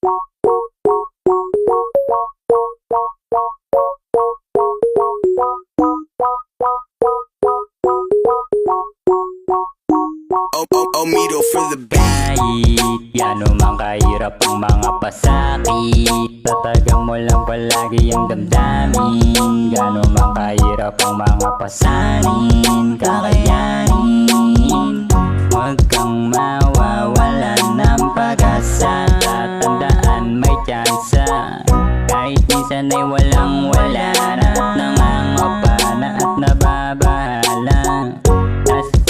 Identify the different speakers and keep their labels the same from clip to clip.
Speaker 1: Omido for the beat.
Speaker 2: Kahit gaano man kahirap ang mga pasakit, tatagan mo lang palagi ang damdamin. Gaano man kahirap ang mga pasanin, kakayanin. Huwag kang mawawalan ng pag-asa, tatandaan may tsansa. Kahit minsan ay walang wala na, nangangapa na at nababahala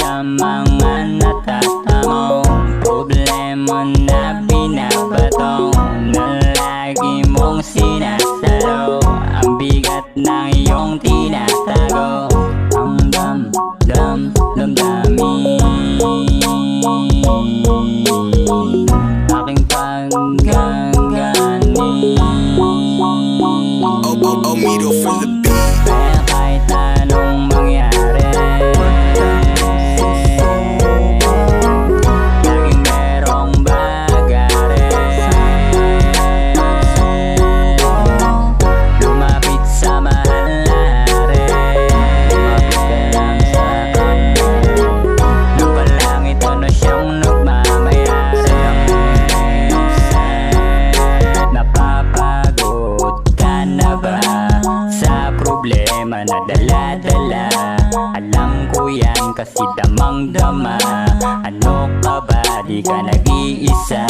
Speaker 2: sa mga natatamo, problema na binabato, na lagi mong sinasalo. Ang bigat ng iyong tinatago, ang damdamin aking paggaganin.
Speaker 1: Omido for the beat.
Speaker 2: Kaya kahit anong mangyari, laging merong bagari. Lumapit sa mahal na rin, lumapit ka lang sa kanya. Nang palangit ano siyang nagmamayari. Napapagod ka na ba sa problema na dala-dala? Alam ko yan kasi damang-dama. Ano ka ba, di ka nag-iisa?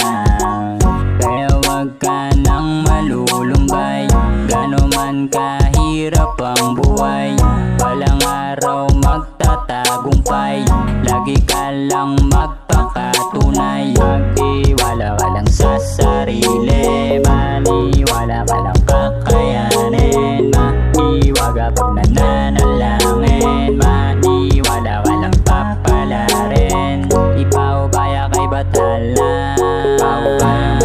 Speaker 2: Kaya wag ka nang malulumbay, gano man kahirap ang buhay. Walang araw magtatagumpay, lagi ka lang magpakatunay. Magtiwala ka lang sa sarili, maniwala ka lang kakayanin. Maiwaga pag nananalangin, maniwala ka lang papalarin. Ipaubaya kay batala, paubaya